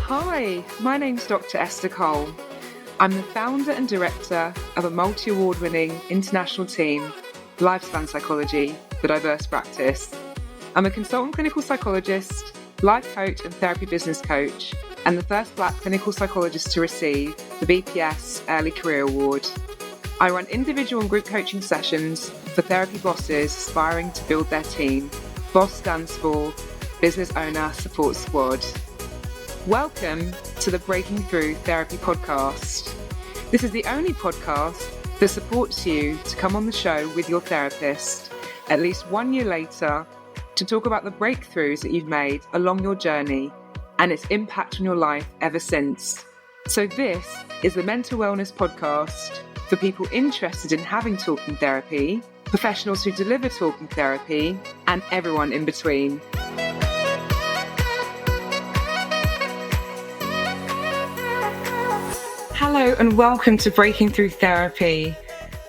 Hi, my name's Dr. Esther Cole. I'm the founder and director of a multi-award-winning international team, Lifespan Psychology, the Diverse Practice. I'm a consultant clinical psychologist, life coach and therapy business coach, and the first Black clinical psychologist to receive the BPS Early Career Award. I run individual and group coaching sessions for therapy bosses aspiring to build their team. BOSS stands for Business Owner Support Squad. Welcome to the Breaking Through Therapy podcast. This is the only podcast that supports you to come on the show with your therapist at least 1 year later to talk about the breakthroughs that you've made along your journey and its impact on your life ever since. So this is the Mental Wellness Podcast for people interested in having talking therapy, professionals who deliver talking therapy, and everyone in between. Hello and welcome to Breaking Through Therapy.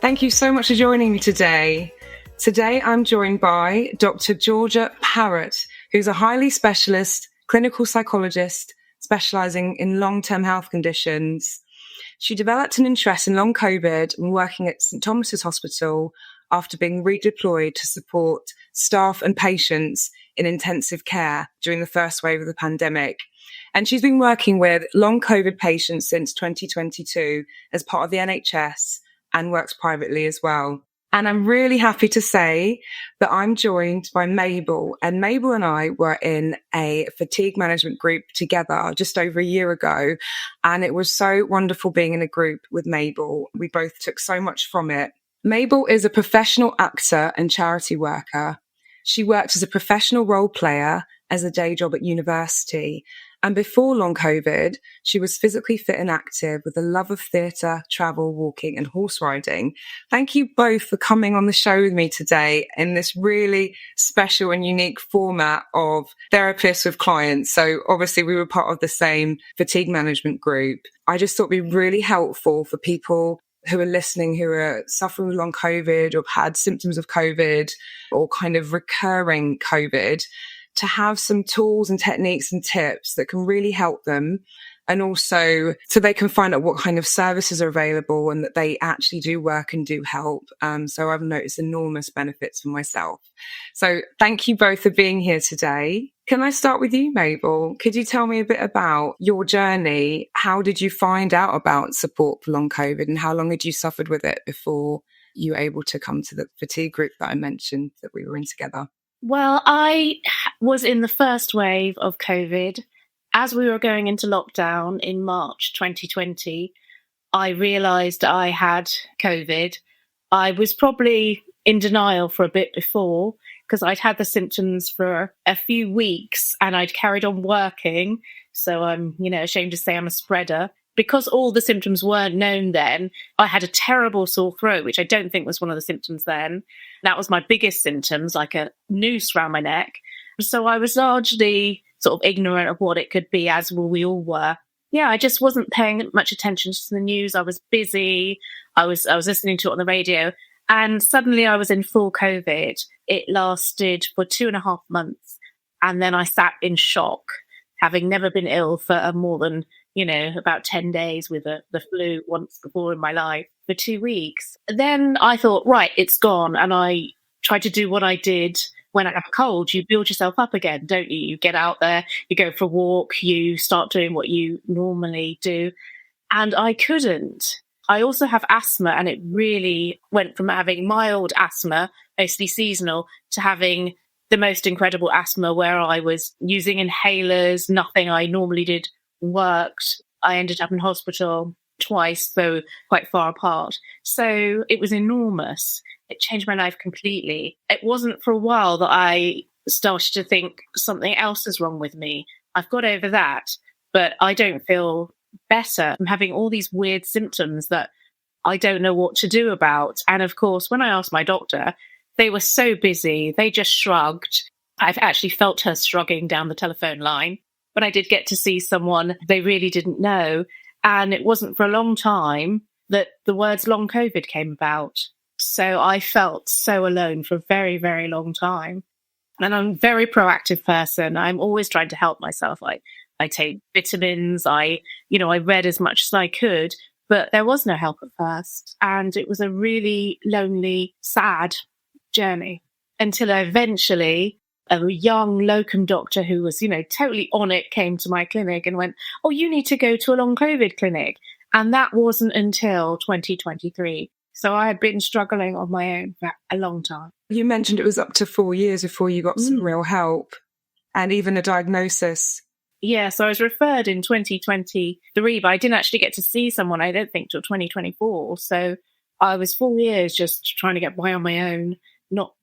Thank you so much for joining me today. Today I'm joined by Dr. Georgia Parratt, who's a highly specialist clinical psychologist specialising in long-term health conditions. She developed an interest in long COVID when working at St Thomas's Hospital after being redeployed to support staff and patients in intensive care during the first wave of the pandemic. And she's been working with long COVID patients since 2022 as part of the NHS and works privately as well. And I'm really happy to say that I'm joined by Mabel. And Mabel and I were in a fatigue management group together just over a year ago. And it was so wonderful being in a group with Mabel. We both took so much from it. Mabel is a professional actor and charity worker. She worked as a professional role player as a day job at university. And before long COVID, she was physically fit and active with a love of theatre, travel, walking and horse riding. Thank you both for coming on the show with me today in this really special and unique format of therapists with clients. So obviously we were part of the same fatigue management group. I just thought it'd be really helpful for people who are listening, who are suffering with long COVID or have had symptoms of COVID or kind of recurring COVID, to have some tools and techniques and tips that can really help them. And also so they can find out what kind of services are available and that they actually do work and do help. So I've noticed enormous benefits for myself. So thank you both for being here today. Can I start with you, Mabel? Could you tell me a bit about your journey? How did you find out about support for long COVID and how long had you suffered with it before you were able to come to the fatigue group that I mentioned that we were in together? Well, I was in the first wave of COVID. As we were going into lockdown in March 2020, I realised I had COVID. I was probably in denial for a bit before because I'd had the symptoms for a few weeks and I'd carried on working. So I'm, ashamed to say I'm a spreader. Because all the symptoms weren't known then, I had a terrible sore throat, which I don't think was one of the symptoms then. That was my biggest symptoms, like a noose around my neck. So I was largely sort of ignorant of what it could be, as we all were. Yeah, I just wasn't paying much attention to the news. I was busy. I was listening to it on the radio. And suddenly I was in full COVID. It lasted for 2.5 months. And then I sat in shock, having never been ill for more than about 10 days with the flu once before in my life for 2 weeks. Then I thought, right, it's gone. And I tried to do what I did when I have a cold. You build yourself up again, don't you? You get out there, you go for a walk, you start doing what you normally do. And I couldn't. I also have asthma, and it really went from having mild asthma, mostly seasonal, to having the most incredible asthma where I was using inhalers. Nothing I normally did worked. I ended up in hospital twice, though quite far apart. So it was enormous. It changed my life completely. It wasn't for a while that I started to think something else is wrong with me. I've got over that, but I don't feel better. I'm having all these weird symptoms that I don't know what to do about. And of course, when I asked my doctor, they were so busy. They just shrugged. I've actually felt her shrugging down the telephone line. When I did get to see someone, they really didn't know. And it wasn't for a long time that the words long COVID came about. So I felt so alone for a very, very long time. And I'm a very proactive person. I'm always trying to help myself. I I take vitamins. I read as much as I could, but there was no help at first. And it was a really lonely, sad journey until eventually a young locum doctor who was, totally on it came to my clinic and went, "Oh, you need to go to a long COVID clinic." And that wasn't until 2023. So I had been struggling on my own for a long time. You mentioned it was up to 4 years before you got some real help and even a diagnosis. Yeah, so I was referred in 2023, but I didn't actually get to see someone, I don't think, till 2024. So I was 4 years just trying to get by on my own, not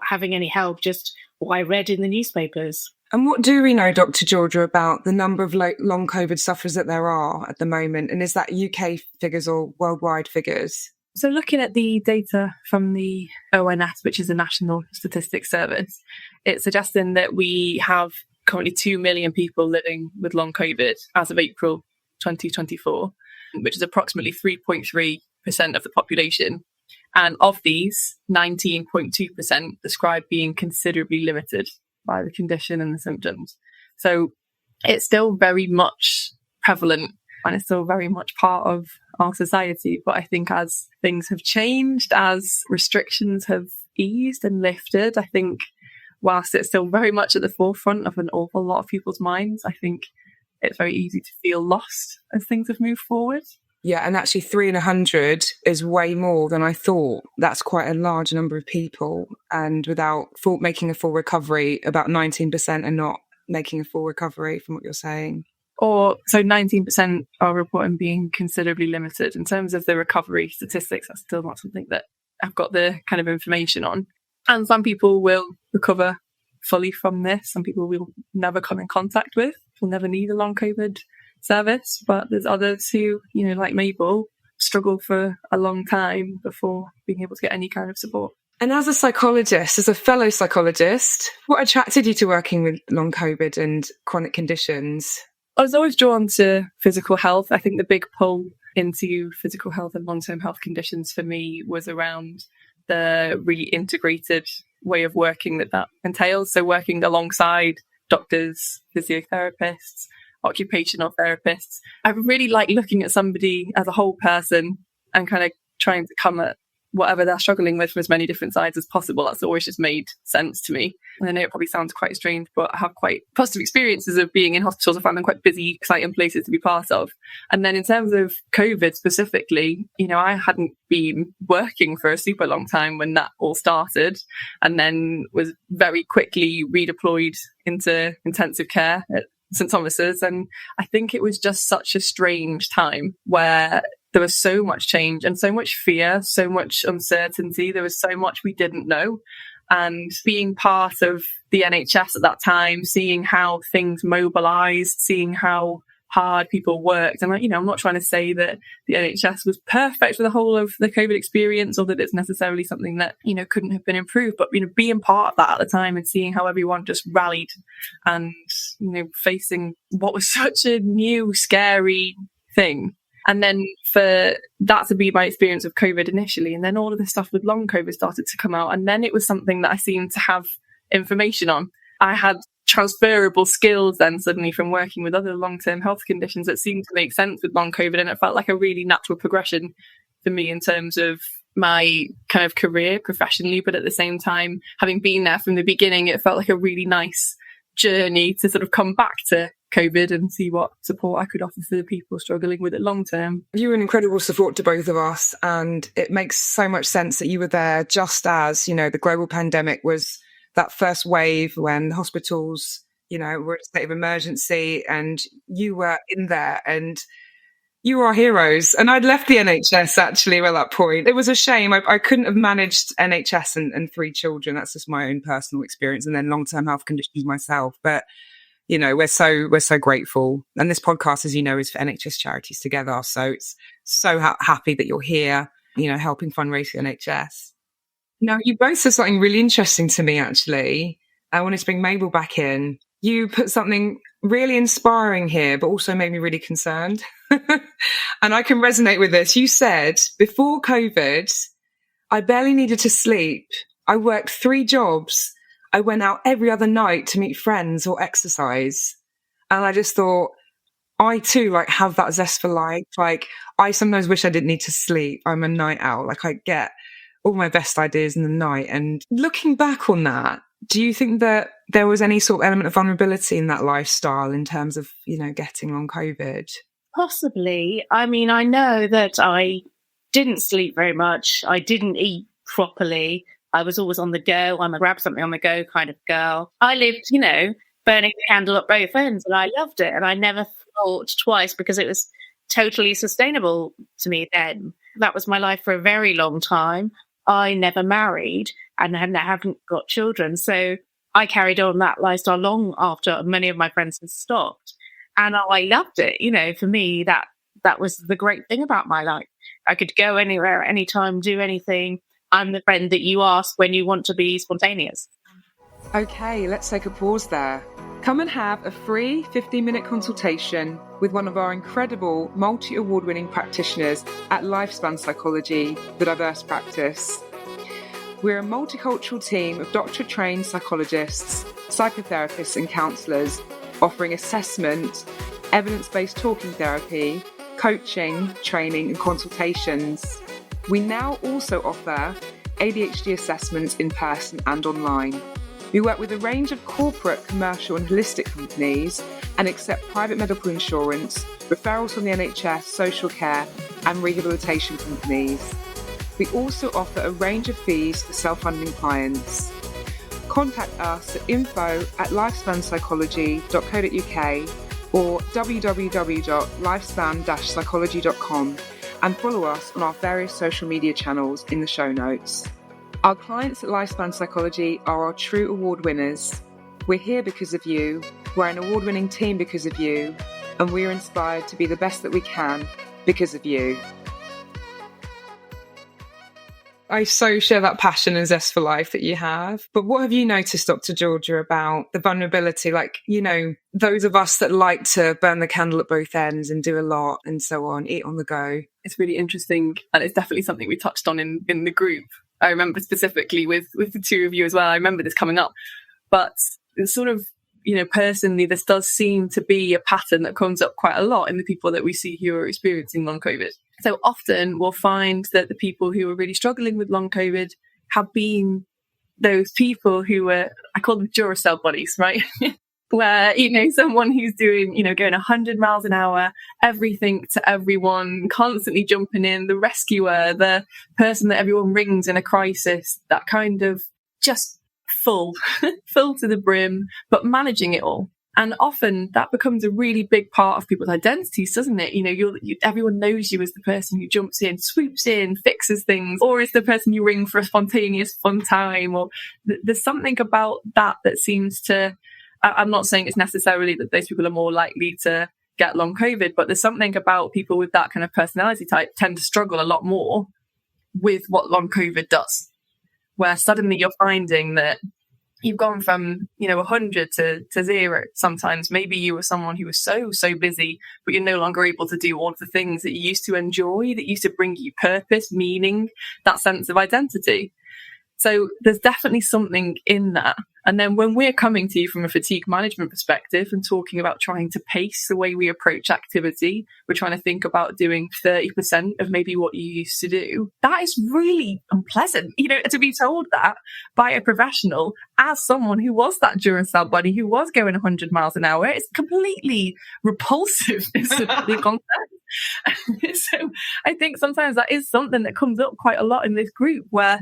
having any help, just what I read in the newspapers. And what do we know, Dr. Georgia, about the number of long COVID sufferers that there are at the moment? And is that UK figures or worldwide figures? So looking at the data from the ONS, which is the National Statistics Service, it's suggesting that we have currently 2 million people living with long COVID as of April 2024, which is approximately 3.3% of the population. And of these, 19.2% describe being considerably limited by the condition and the symptoms. So it's still very much prevalent and it's still very much part of our society. But I think as things have changed, as restrictions have eased and lifted, I think whilst it's still very much at the forefront of an awful lot of people's minds, I think it's very easy to feel lost as things have moved forward. Yeah, and actually 3 in 100 is way more than I thought. That's quite a large number of people. And without making a full recovery, about 19% are not making a full recovery from what you're saying. So 19% are reporting being considerably limited. In terms of the recovery statistics, that's still not something that I've got the kind of information on. And some people will recover fully from this. Some people will never come in contact with, will never need a long COVID service. But there's others who, like Mabel, struggle for a long time before being able to get any kind of support. And as a psychologist, as a fellow psychologist, what attracted you to working with long COVID and chronic conditions? I was always drawn to physical health. I think the big pull into physical health and long-term health conditions for me was around the really integrated way of working that entails. So working alongside doctors, physiotherapists, occupational therapists. I really like looking at somebody as a whole person and kind of trying to come at whatever they're struggling with from as many different sides as possible. That's always just made sense to me. And I know it probably sounds quite strange, but I have quite positive experiences of being in hospitals. I find them quite busy, exciting places to be part of. And then in terms of COVID specifically, I hadn't been working for a super long time when that all started, and then was very quickly redeployed into intensive care at St Thomas's. And I think it was just such a strange time where there was so much change and so much fear, so much uncertainty. There was so much we didn't know. And being part of the NHS at that time, seeing how things mobilised, seeing how hard people worked. And, I'm not trying to say that the NHS was perfect for the whole of the COVID experience or that it's necessarily something that, couldn't have been improved. But, being part of that at the time and seeing how everyone just rallied and, facing what was such a new, scary thing. And then for that to be my experience of COVID initially, and then all of the stuff with long COVID started to come out. And then it was something that I seemed to have information on. I had transferable skills then suddenly from working with other long-term health conditions that seemed to make sense with long COVID. And it felt like a really natural progression for me in terms of my kind of career professionally. But at the same time, having been there from the beginning, it felt like a really nice journey to sort of come back to COVID and see what support I could offer for the people struggling with it long term. You were an incredible support to both of us, and it makes so much sense that you were there just as, the global pandemic was that first wave when hospitals, were in a state of emergency, and you were in there and you were our heroes. And I'd left the NHS actually at that point. It was a shame. I couldn't have managed NHS and 3 children. That's just my own personal experience, and then long-term health conditions myself. But we're so grateful. And this podcast, as you know, is for NHS Charities Together. So it's so happy that you're here, helping fundraise the NHS. Now, you both said something really interesting to me, actually. I wanted to bring Mabel back in. You put something really inspiring here, but also made me really concerned. And I can resonate with this. You said, before COVID, I barely needed to sleep. I worked 3 jobs. I went out every other night to meet friends or exercise. And I just thought, I too have that zest for life. I sometimes wish I didn't need to sleep. I'm a night owl. I get all my best ideas in the night. And looking back on that, do you think that there was any sort of element of vulnerability in that lifestyle in terms of, getting long COVID? Possibly. I mean, I know that I didn't sleep very much. I didn't eat properly. I was always on the go. I'm a grab something on the go kind of girl. I lived, burning the candle at both ends, and I loved it. And I never thought twice because it was totally sustainable to me then. That was my life for a very long time. I never married and haven't got children. So I carried on that lifestyle long after many of my friends had stopped. And I loved it. For me, that was the great thing about my life. I could go anywhere, anytime, do anything. I'm the friend that you ask when you want to be spontaneous. Okay, let's take a pause there. Come and have a free 15-minute consultation with one of our incredible multi-award-winning practitioners at Lifespan Psychology, the Diverse Practice. We're a multicultural team of doctorate-trained psychologists, psychotherapists and counsellors offering assessment, evidence-based talking therapy, coaching, training and consultations. We now also offer ADHD assessments in person and online. We work with a range of corporate, commercial and holistic companies and accept private medical insurance, referrals from the NHS, social care and rehabilitation companies. We also offer a range of fees for self-funding clients. Contact us at info@lifespanpsychology.co.uk or www.lifespan-psychology.com and follow us on our various social media channels in the show notes. Our clients at Lifespan Psychology are our true award winners. We're here because of you, we're an award-winning team because of you, and we're inspired to be the best that we can because of you. I so share that passion and zest for life that you have. But what have you noticed, Dr. Georgia, about the vulnerability? Those of us that like to burn the candle at both ends and do a lot and so on, eat on the go. It's really interesting. And it's definitely something we touched on in the group. I remember specifically with the two of you as well. I remember this coming up. But it's sort of, personally, this does seem to be a pattern that comes up quite a lot in the people that we see who are experiencing long COVID. So often we'll find that the people who are really struggling with long COVID have been those people who were, I call them Duracell bodies, right? Where, someone who's doing, going 100 miles an hour, everything to everyone, constantly jumping in, the rescuer, the person that everyone rings in a crisis, that kind of just full to the brim, but managing it all. And often that becomes a really big part of people's identities, doesn't it? Everyone knows you as the person who jumps in, swoops in, fixes things, or is the person you ring for a spontaneous fun time. Or there's something about that seems to, I'm not saying it's necessarily that those people are more likely to get long COVID, but there's something about people with that kind of personality type tend to struggle a lot more with what long COVID does, where suddenly you're finding that you've gone from, 100 to 0 sometimes. Maybe you were someone who was so busy, but you're no longer able to do all of the things that you used to enjoy, that used to bring you purpose, meaning, that sense of identity. So there's definitely something in that. And then when we're coming to you from a fatigue management perspective and talking about trying to pace the way we approach activity, we're trying to think about doing 30% of maybe what you used to do. That is really unpleasant, to be told that by a professional as someone who was that Duracell body, who was going 100 miles an hour. It's completely repulsive, is the concept. So I think sometimes that is something that comes up quite a lot in this group, where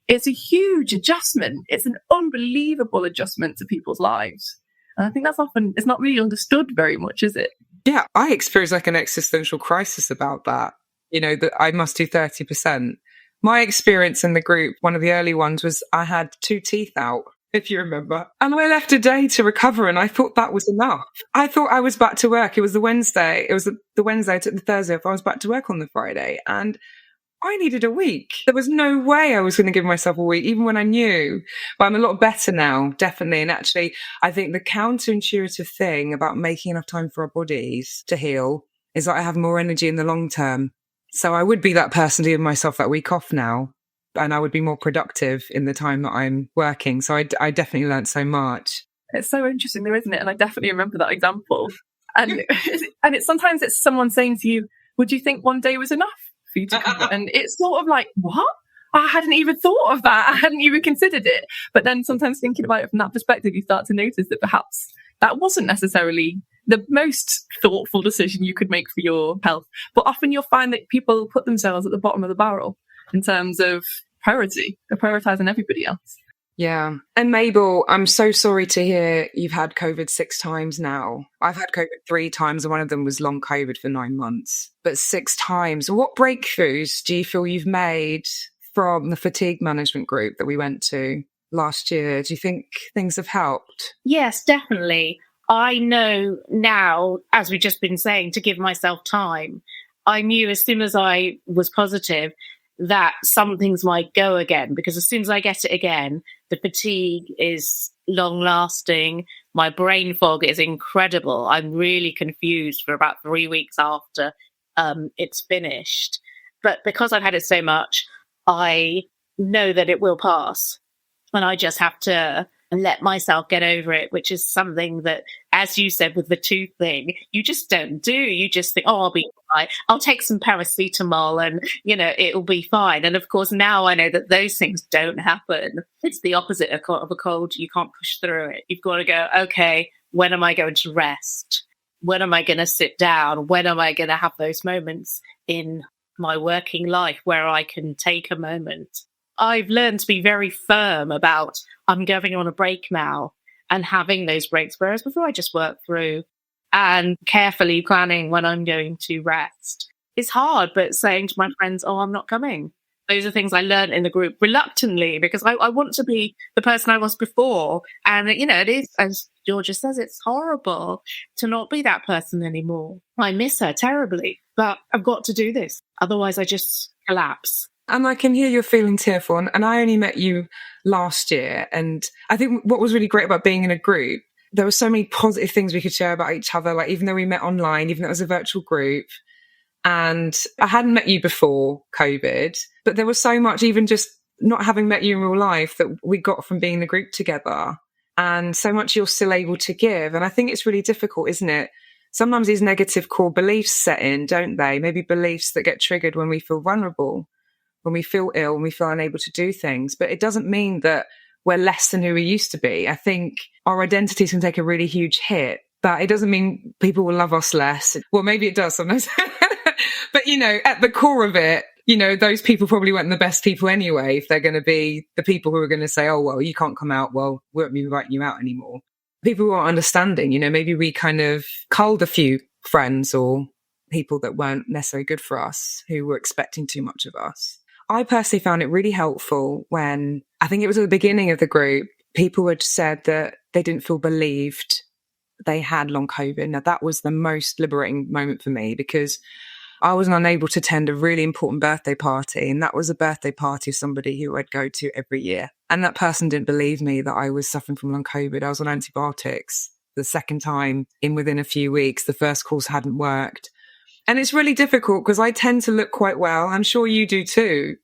it's a huge adjustment. It's an unbelievable adjustment to people's lives. And I think that's often, it's not really understood very much, is it? Yeah, I experience an existential crisis about that, that I must do 30%. My experience in the group, one of the early ones, was I had 2 teeth out, if you remember. And I left a day to recover, and I thought that was enough. I thought I was back to work. It was the Wednesday. I took the Thursday off. I was back to work on the Friday. And I needed a week. There was no way I was going to give myself a week, even when I knew. But I'm a lot better now, definitely. And actually, I think the counterintuitive thing about making enough time for our bodies to heal is that I have more energy in the long term. So I would be that person to give myself that week off now, and I would be more productive in the time that I'm working. So I definitely learned so much. It's so interesting though, isn't it? And I definitely remember that example. And it's sometimes it's someone saying to you, would you think one day was enough for you to cover? And it's sort of like, what? I hadn't even thought of that. I hadn't even considered it. But then sometimes thinking about it from that perspective, you start to notice that perhaps that wasn't necessarily the most thoughtful decision you could make for your health. But often you'll find that people put themselves at the bottom of the barrel in terms of priority. They're prioritising everybody else. Yeah. And Mabel, I'm so sorry to hear you've had COVID 6 times now. I've had COVID 3 times, and one of them was long COVID for 9 months. But 6 times. What breakthroughs do you feel you've made from the fatigue management group that we went to last year? Do you think things have helped? Yes, definitely. I know now, as we've just been saying, to give myself time. I knew as soon as I was positive that some things might go again, because as soon as I get it again, the fatigue is long lasting. My brain fog is incredible. I'm really confused for about 3 weeks after it's finished. But because I've had it so much, I know that it will pass. And I just have to let myself get over it, which is something that, as you said with the tooth thing, you just don't do. You just think, oh, I'll be fine. I'll take some paracetamol and, it'll be fine. And of course, now I know that those things don't happen. It's the opposite of a cold. You can't push through it. You've got to go, okay, when am I going to rest? When am I going to sit down? When am I going to have those moments in my working life where I can take a moment? I've learned to be very firm about I'm going on a break now and having those breaks, whereas before I just worked through, and carefully planning when I'm going to rest. It's hard, but saying to my friends, oh, I'm not coming. Those are things I learned in the group reluctantly, because I want to be the person I was before. And, it is, as Georgia says, it's horrible to not be that person anymore. I miss her terribly, but I've got to do this. Otherwise, I just collapse. And I can hear you're feeling tearful. And I only met you last year. And I think what was really great about being in a group, there were so many positive things we could share about each other. Like, even though we met online, even though it was a virtual group, and I hadn't met you before COVID, but there was so much, even just not having met you in real life, that we got from being in a group together, and so much you're still able to give. And I think it's really difficult, isn't it? Sometimes these negative core beliefs set in, don't they? Maybe beliefs that get triggered when we feel vulnerable, when we feel ill, when we feel unable to do things. But it doesn't mean that we're less than who we used to be. I think our identities can take a really huge hit, but it doesn't mean people will love us less. Well, maybe it does sometimes. But, at the core of it, those people probably weren't the best people anyway, if they're going to be the people who are going to say, oh, well, you can't come out. Well, we won't be inviting you out anymore. People who aren't understanding, maybe we kind of culled a few friends or people that weren't necessarily good for us, who were expecting too much of us. I personally found it really helpful when, I think it was at the beginning of the group, people had said that they didn't feel believed they had long COVID. Now, that was the most liberating moment for me, because I was unable to attend a really important birthday party. And that was a birthday party of somebody who I'd go to every year. And that person didn't believe me that I was suffering from long COVID. I was on antibiotics the second time within a few weeks. The first course hadn't worked. And it's really difficult because I tend to look quite well. I'm sure you do too.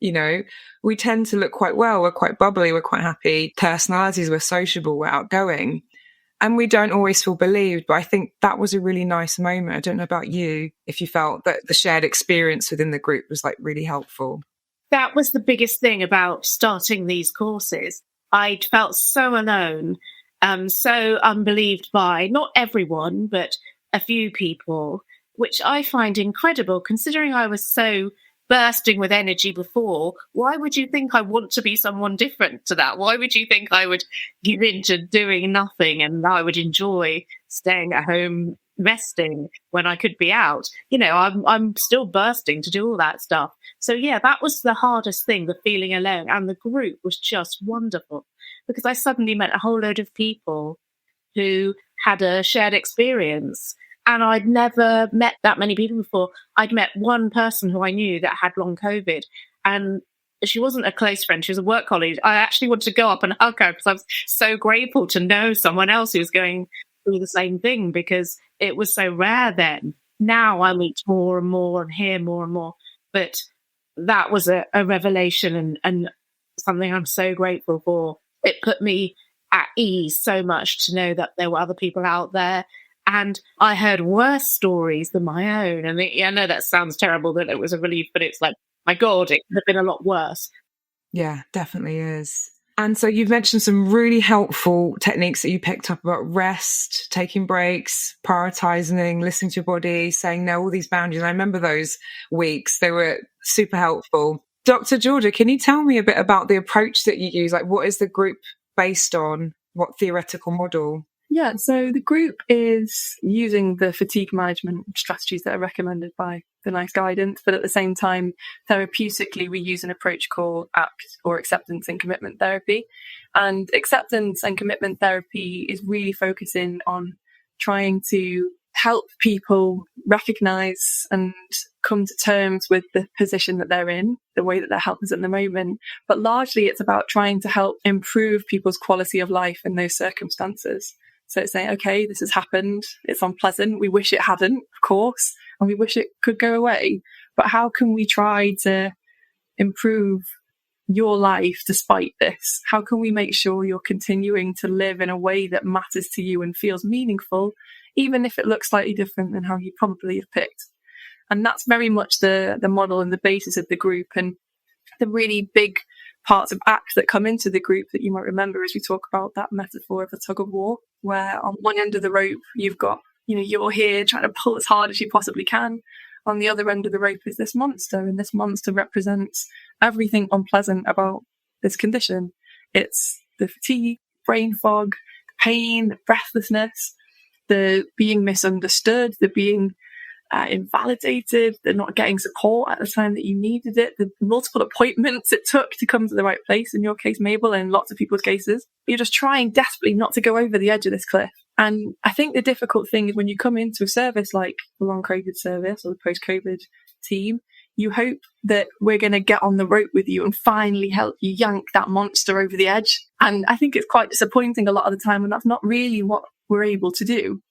We tend to look quite well. We're quite bubbly. We're quite happy personalities. We're sociable. We're outgoing. And we don't always feel believed. But I think that was a really nice moment. I don't know about you, if you felt that the shared experience within the group was really helpful. That was the biggest thing about starting these courses. I felt so alone, so unbelieved by not everyone, but a few people, which I find incredible, considering I was so bursting with energy before. Why would you think I want to be someone different to that? Why would you think I would give in to doing nothing and I would enjoy staying at home resting when I could be out? I'm still bursting to do all that stuff. So yeah, that was the hardest thing, the feeling alone. And the group was just wonderful, because I suddenly met a whole load of people who had a shared experience. And I'd never met that many people before. I'd met one person who I knew that had long COVID, and she wasn't a close friend. She was a work colleague. I actually wanted to go up and hug her because I was so grateful to know someone else who was going through the same thing, because it was so rare then. Now I meet more and more and hear more and more. But that was a revelation and something I'm so grateful for. It put me at ease so much to know that there were other people out there. And I heard worse stories than my own. And I know that sounds terrible, that it was a relief, but it's like, my God, it could have been a lot worse. Yeah, definitely is. And so you've mentioned some really helpful techniques that you picked up about rest, taking breaks, prioritizing, listening to your body, saying no, all these boundaries. I remember those weeks. They were super helpful. Dr. Georgia, can you tell me a bit about the approach that you use? Like, what is the group based on? What theoretical model? Yeah, so the group is using the fatigue management strategies that are recommended by the NICE guidance, but at the same time, therapeutically, we use an approach called ACT, or acceptance and commitment therapy. And acceptance and commitment therapy is really focusing on trying to help people recognize and come to terms with the position that they're in, the way that their health is at the moment. But largely, it's about trying to help improve people's quality of life in those circumstances. So it's saying, okay, this has happened. It's unpleasant. We wish it hadn't, of course, and we wish it could go away. But how can we try to improve your life despite this? How can we make sure you're continuing to live in a way that matters to you and feels meaningful, even if it looks slightly different than how you probably have picked? And that's very much the model and the basis of the group. And the really big parts of ACT that come into the group that you might remember as we talk about that metaphor of a tug of war, where on one end of the rope, you've got, you're here trying to pull as hard as you possibly can. On the other end of the rope is this monster, and this monster represents everything unpleasant about this condition. It's the fatigue, brain fog, the pain, the breathlessness, the being misunderstood, the being invalidated, the not getting support at the time that you needed it, the multiple appointments it took to come to the right place, in your case, Mabel, and lots of people's cases. You're just trying desperately not to go over the edge of this cliff. And I think the difficult thing is when you come into a service like the long COVID service or the post-COVID team, you hope that we're going to get on the rope with you and finally help you yank that monster over the edge. And I think it's quite disappointing a lot of the time, and that's not really what we're able to do.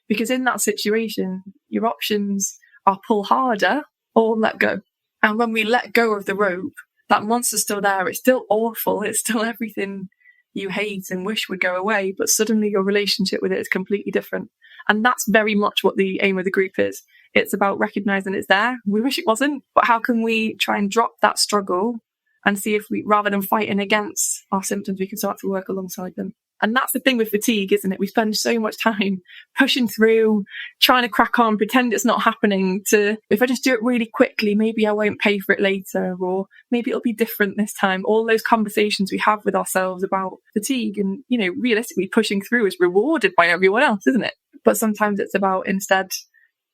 Because in that situation, your options are pull harder or let go. And when we let go of the rope, that monster's still there. It's still awful. It's still everything you hate and wish would go away. But suddenly your relationship with it is completely different. And that's very much what the aim of the group is. It's about recognizing it's there. We wish it wasn't. But how can we try and drop that struggle and see if we, rather than fighting against our symptoms, we can start to work alongside them. And that's the thing with fatigue, isn't it? We spend so much time pushing through, trying to crack on, pretend it's not happening, to, if I just do it really quickly, maybe I won't pay for it later, or maybe it'll be different this time. All those conversations we have with ourselves about fatigue and, realistically pushing through is rewarded by everyone else, isn't it? But sometimes it's about instead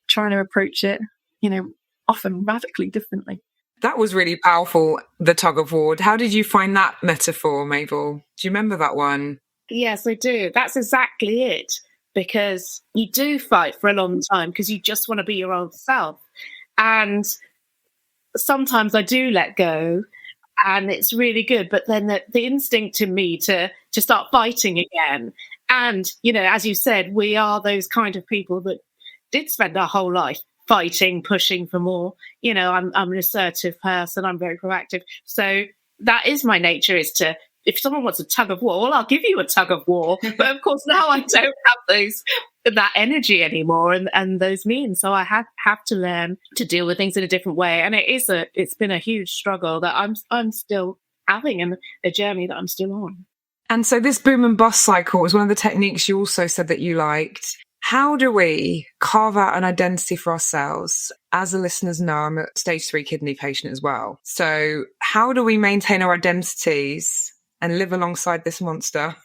trying to approach it, often radically differently. That was really powerful, the tug of war. How did you find that metaphor, Mabel? Do you remember that one? Yes, I do. That's exactly it. Because you do fight for a long time because you just want to be your own self. And sometimes I do let go and it's really good. But then the instinct in me to start fighting again. And, as you said, we are those kind of people that did spend our whole life fighting, pushing for more. I'm an assertive person. I'm very proactive. So that is my nature, is to, if someone wants a tug of war, well, I'll give you a tug of war. But of course, now I don't have that energy anymore and those means. So I have to learn to deal with things in a different way. And it's been a huge struggle that I'm still having, and a journey that I'm still on. And so this boom and bust cycle was one of the techniques you also said that you liked. How do we carve out an identity for ourselves? As the listeners know, I'm a stage 3 kidney patient as well. So how do we maintain our identities and live alongside this monster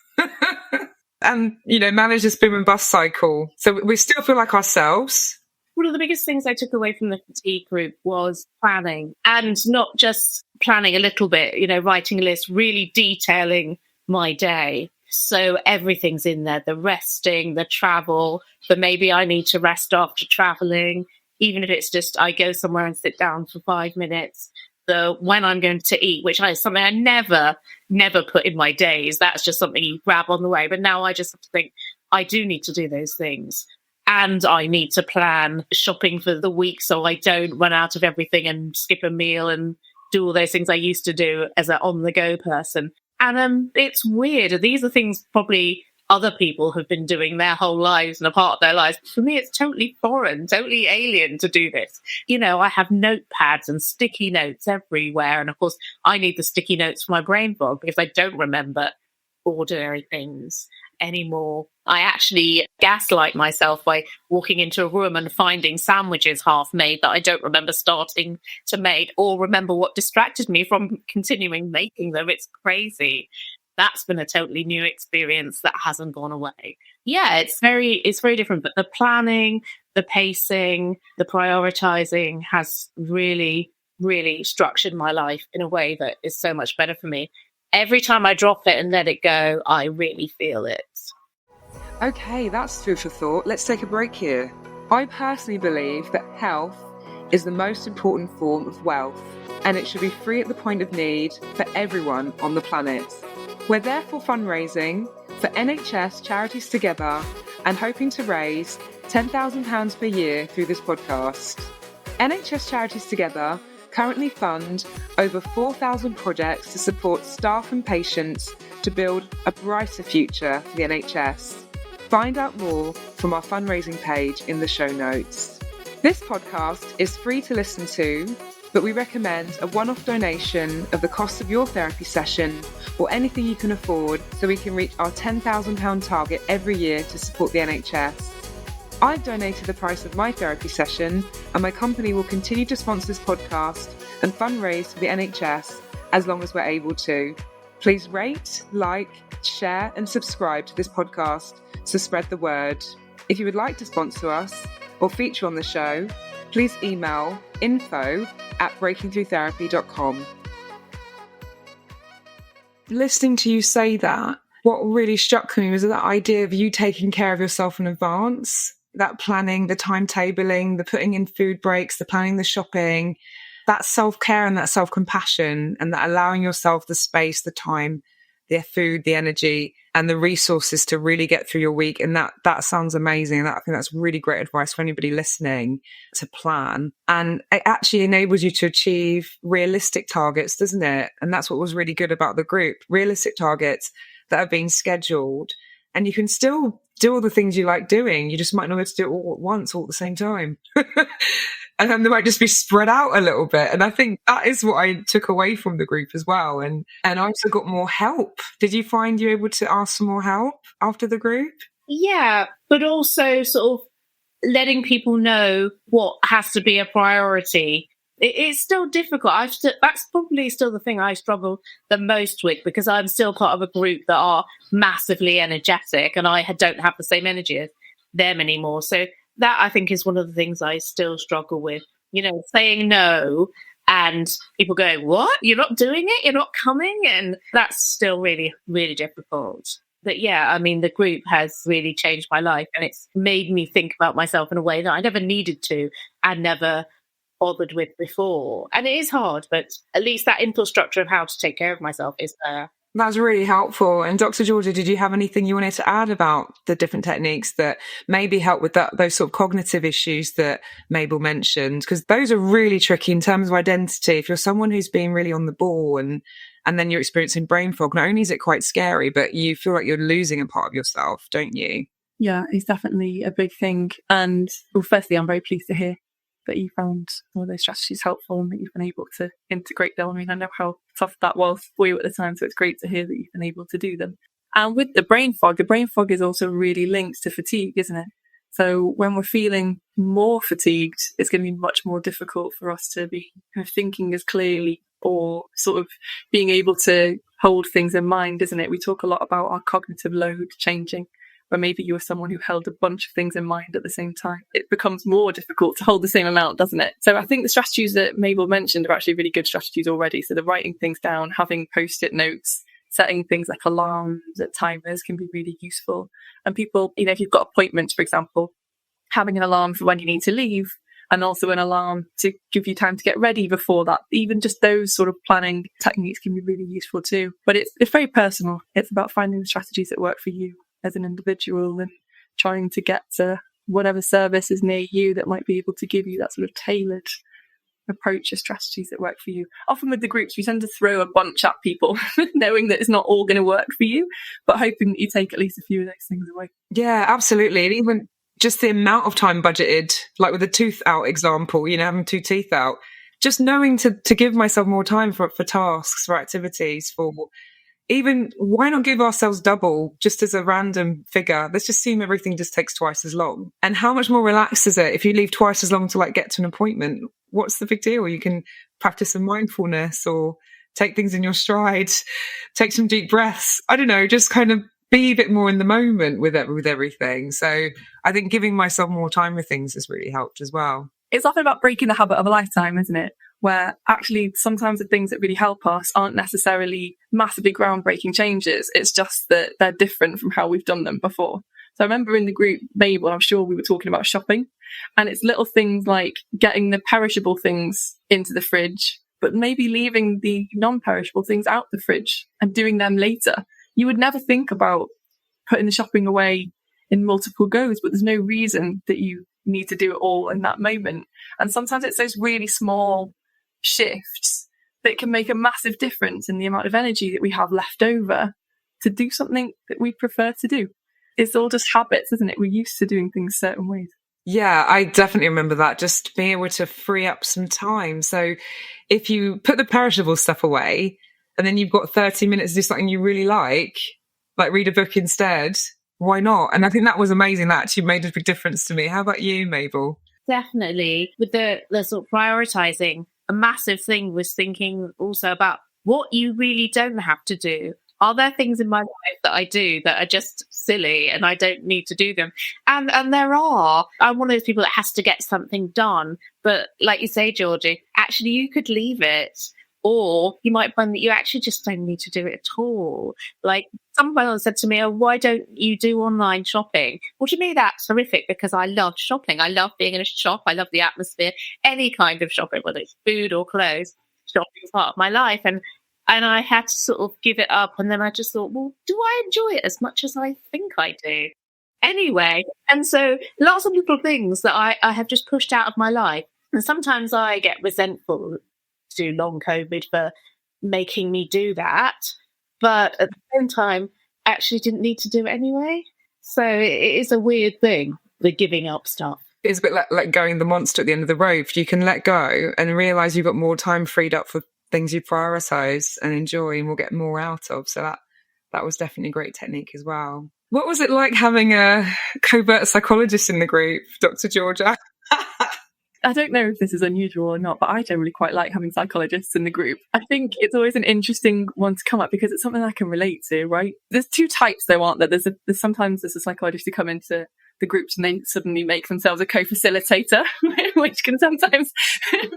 and, manage this boom and bust cycle so we still feel like ourselves? One of the biggest things I took away from the fatigue group was planning, and not just planning a little bit, writing a list, really detailing my day. So everything's in there, the resting, the travel, the maybe I need to rest after traveling, even if it's just I go somewhere and sit down for 5 minutes. When I'm going to eat, which is something I never put in my days. That's just something you grab on the way. But now I just have to think, I do need to do those things. And I need to plan shopping for the week so I don't run out of everything and skip a meal and do all those things I used to do as an on-the-go person. And it's weird. These are things probably other people have been doing their whole lives and a part of their lives. For me, it's totally foreign, totally alien to do this. I have notepads and sticky notes everywhere. And of course, I need the sticky notes for my brain fog because I don't remember ordinary things anymore. I actually gaslight myself by walking into a room and finding sandwiches half made that I don't remember starting to make or remember what distracted me from continuing making them. It's crazy. That's been a totally new experience that hasn't gone away. Yeah, it's very different. But the planning, the pacing, the prioritizing has really, really structured my life in a way that is so much better for me. Every time I drop it and let it go, I really feel it. Okay, that's food for thought. Let's take a break here. I personally believe that health is the most important form of wealth, and it should be free at the point of need for everyone on the planet. We're therefore fundraising for NHS Charities Together and hoping to raise £10,000 per year through this podcast. NHS Charities Together currently fund over 4,000 projects to support staff and patients to build a brighter future for the NHS. Find out more from our fundraising page in the show notes. This podcast is free to listen to, but we recommend a one-off donation of the cost of your therapy session or anything you can afford so we can reach our £10,000 target every year to support the NHS. I've donated the price of my therapy session, and my company will continue to sponsor this podcast and fundraise for the NHS as long as we're able to. Please rate, like, share and subscribe to this podcast to spread the word. If you would like to sponsor us or feature on the show, please email info@breakingthroughtherapy.com. Listening to you say that, what really struck me was that idea of you taking care of yourself in advance, that planning, the timetabling, the putting in food breaks, the planning, the shopping, that self-care and that self-compassion, and that allowing yourself the space, the time, the food, the energy, and the resources to really get through your week. And that sounds amazing. I think that's really great advice for anybody listening to plan. And it actually enables you to achieve realistic targets, doesn't it? And that's what was really good about the group. Realistic targets that have been scheduled, and you can still do all the things you like doing. You just might not be able to do it all at once, all at the same time. And then they might just be spread out a little bit. And I think that is what I took away from the group as well. And I also got more help. Did you find you were able to ask for more help after the group? Yeah, but also sort of letting people know what has to be a priority. It's still difficult. That's probably still the thing I struggle the most with, because I'm still part of a group that are massively energetic and I don't have the same energy as them anymore. So that, I think, is one of the things I still struggle with, saying no and people going, what? You're not doing it? You're not coming? And that's still really, really difficult. But yeah, I mean, the group has really changed my life, and it's made me think about myself in a way that I never needed to and never bothered with before. And it is hard, but at least that infrastructure of how to take care of myself is there. That's really helpful. And Dr. Georgia, did you have anything you wanted to add about the different techniques that maybe help with those sort of cognitive issues that Mabel mentioned? Because those are really tricky in terms of identity. If you're someone who's been really on the ball and then you're experiencing brain fog, not only is it quite scary, but you feel like you're losing a part of yourself, don't you? Yeah, it's definitely a big thing. And firstly, I'm very pleased to hear that you found all those strategies helpful and that you've been able to integrate them. I mean, I know how tough that was for you at the time, so it's great to hear that you've been able to do them. And with the brain fog is also really linked to fatigue, isn't it? So when we're feeling more fatigued, it's going to be much more difficult for us to be kind of thinking as clearly or sort of being able to hold things in mind, isn't it? We talk a lot about our cognitive load changing, where maybe you were someone who held a bunch of things in mind at the same time. It becomes more difficult to hold the same amount, doesn't it? So I think the strategies that Mabel mentioned are actually really good strategies already. So the writing things down, having post-it notes, setting things like alarms at timers can be really useful. And people, if you've got appointments, for example, having an alarm for when you need to leave, and also an alarm to give you time to get ready before that. Even just those sort of planning techniques can be really useful too. But it's very personal. It's about finding the strategies that work for you as an individual and trying to get to whatever service is near you that might be able to give you that sort of tailored approach or strategies that work for you. Often with the groups, we tend to throw a bunch at people, knowing that it's not all going to work for you, but hoping that you take at least a few of those things away. Yeah, absolutely. And even just the amount of time budgeted, like with the tooth out example, having 2 teeth out, just knowing to give myself more time for tasks, for activities, for even, why not give ourselves double just as a random figure? Let's just assume everything just takes twice as long. And how much more relaxed is it if you leave twice as long to like get to an appointment? What's the big deal? You can practice some mindfulness or take things in your stride, take some deep breaths. I don't know, just kind of be a bit more in the moment with everything. So I think giving myself more time with things has really helped as well. It's often about breaking the habit of a lifetime, isn't it? Where actually sometimes the things that really help us aren't necessarily massively groundbreaking changes. It's just that they're different from how we've done them before. So I remember in the group, Mabel, I'm sure we were talking about shopping, and it's little things like getting the perishable things into the fridge, but maybe leaving the non-perishable things out the fridge and doing them later. You would never think about putting the shopping away in multiple goes, but there's no reason that you need to do it all in that moment. And sometimes it's those really small shifts that can make a massive difference in the amount of energy that we have left over to do something that we prefer to do. It's all just habits, isn't it? We're used to doing things certain ways. Yeah, I definitely remember that, just being able to free up some time. So if you put the perishable stuff away and then you've got 30 minutes to do something you really like read a book instead, why not? And I think that was amazing. That actually made a big difference to me. How about you, Mabel? Definitely. With the sort of prioritising, a massive thing was thinking also about what you really don't have to do. Are there things in my life that I do that are just silly and I don't need to do them? And there are. I'm one of those people that has to get something done. But like you say, Georgie, actually you could leave it. Or you might find that you actually just don't need to do it at all. Like someone said to me, oh, why don't you do online shopping? Well, to me, that's horrific because I love shopping. I love being in a shop. I love the atmosphere, any kind of shopping, whether it's food or clothes. Shopping is part of my life. And I had to sort of give it up. And then I just thought, well, do I enjoy it as much as I think I do? Anyway, and so lots of little things that I have just pushed out of my life. And sometimes I get resentful to long COVID for making me do that. But at the same time, actually didn't need to do it anyway. So it is a weird thing, the giving up stuff. It's a bit like going the monster at the end of the road. You can let go and realise you've got more time freed up for things you prioritise and enjoy and will get more out of. So that was definitely a great technique as well. What was it like having a covert psychologist in the group, Dr. Georgia? I don't know if this is unusual or not, but I generally quite like having psychologists in the group. I think it's always an interesting one to come up because it's something I can relate to, right? There's 2 types though, aren't there? There's sometimes a psychologist who come into the groups and they suddenly make themselves a co-facilitator, which can sometimes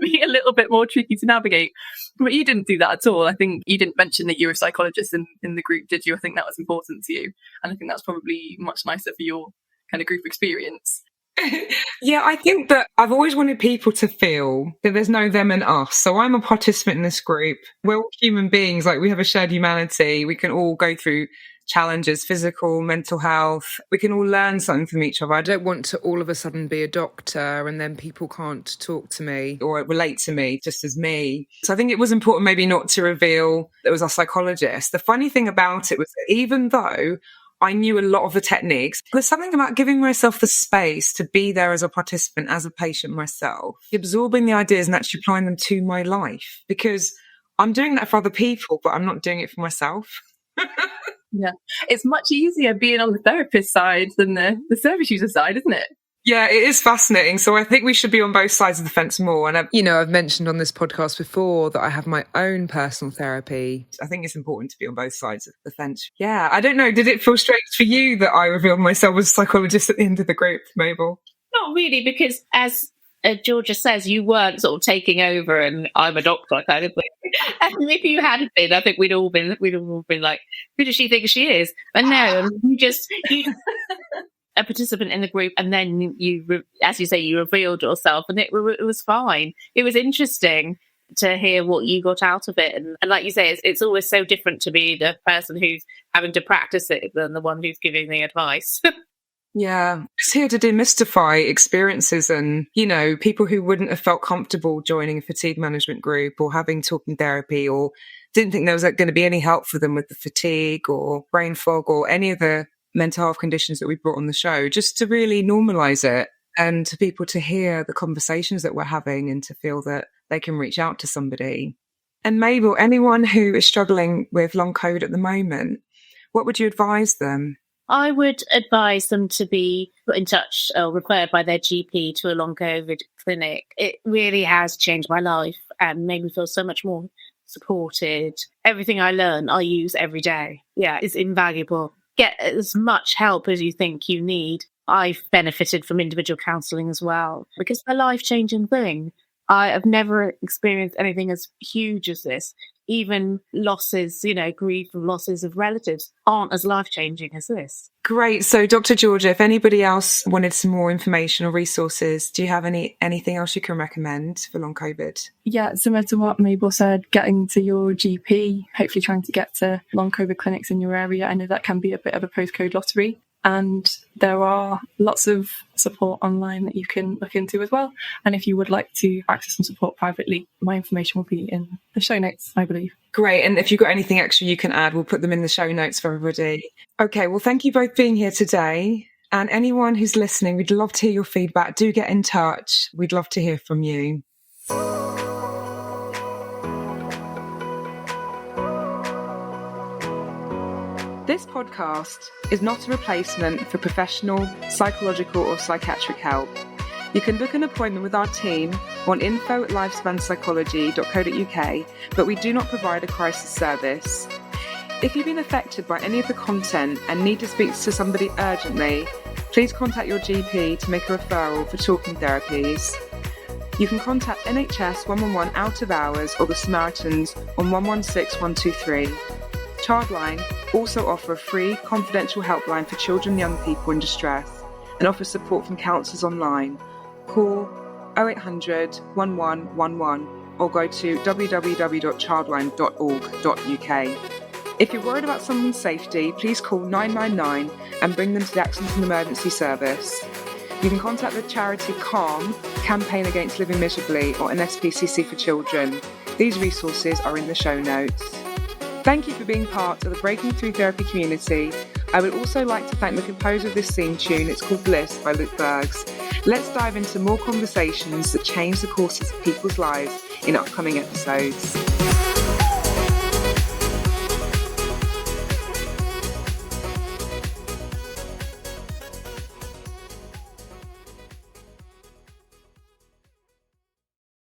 be a little bit more tricky to navigate. But you didn't do that at all. I think you didn't mention that you were a psychologist in the group, did you? I think that was important to you. And I think that's probably much nicer for your kind of group experience. Yeah, I think that I've always wanted people to feel that there's no them and us. So I'm a participant in this group. We're all human beings. We have a shared humanity. We can all go through challenges, physical, mental health. We can all learn something from each other. I don't want to all of a sudden be a doctor and then people can't talk to me or relate to me just as me. So I think it was important maybe not to reveal that it was our psychologist. The funny thing about it was that even though I knew a lot of the techniques, there's something about giving myself the space to be there as a participant, as a patient myself, absorbing the ideas and actually applying them to my life, because I'm doing that for other people, but I'm not doing it for myself. Yeah, it's much easier being on the therapist side than the service user side, isn't it? Yeah, it is fascinating. So I think we should be on both sides of the fence more. And I've mentioned on this podcast before that I have my own personal therapy. I think it's important to be on both sides of the fence. Yeah, I don't know. Did it feel strange for you that I revealed myself as a psychologist at the end of the group, Mabel? Not really, because as Georgia says, you weren't sort of taking over and I'm a doctor kind of thing. And if you hadn't been, I think we'd all been like, who does she think she is? But no, you a participant in the group, and then as you say, you revealed yourself, and it was fine. It was interesting to hear what you got out of it, and like you say, it's always so different to be the person who's having to practice it than the one who's giving the advice. Yeah, just here to demystify experiences and, people who wouldn't have felt comfortable joining a fatigue management group or having talking therapy or didn't think there was going to be any help for them with the fatigue or brain fog or any of the mental health conditions that we brought on the show, just to really normalize it and to people to hear the conversations that we're having and to feel that they can reach out to somebody. And Mabel, anyone who is struggling with long COVID at the moment, what would you advise them? I would advise them to be put in touch or referred by their GP to a long COVID clinic. It really has changed my life and made me feel so much more supported. Everything I learn, I use every day. Yeah, it's invaluable. Get as much help as you think you need. I've benefited from individual counselling as well because it's a life-changing thing. I have never experienced anything as huge as this. Even losses, grief and losses of relatives aren't as life-changing as this. Great. So, Dr. Georgia, if anybody else wanted some more information or resources, do you have anything else you can recommend for long COVID? Yeah, similar to what Mabel said, getting to your GP, hopefully trying to get to long COVID clinics in your area. I know that can be a bit of a postcode lottery. And there are lots of support online that you can look into as well. And if you would like to access some support privately, my information will be in the show notes, I believe. Great. And if you've got anything extra you can add, we'll put them in the show notes for everybody. Okay, well, thank you both for being here today. And anyone who's listening, we'd love to hear your feedback. Do get in touch. We'd love to hear from you. This podcast is not a replacement for professional, psychological or psychiatric help. You can book an appointment with our team on info@lifespanpsychology.co.uk, but we do not provide a crisis service. If you've been affected by any of the content and need to speak to somebody urgently, please contact your GP to make a referral for talking therapies. You can contact NHS 111 out of hours or the Samaritans on 116 123. Childline also offer a free confidential helpline for children and young people in distress and offer support from counsellors online. Call 0800 1111 or go to www.childline.org.uk. If you're worried about someone's safety, please call 999 and bring them to the Accident and Emergency Service. You can contact the charity CALM, Campaign Against Living Miserably, or NSPCC for Children. These resources are in the show notes. Thank you for being part of the Breaking Through Therapy community. I would also like to thank the composer of this theme tune. It's called Bliss by Luke Bergs. Let's dive into more conversations that change the courses of people's lives in upcoming episodes.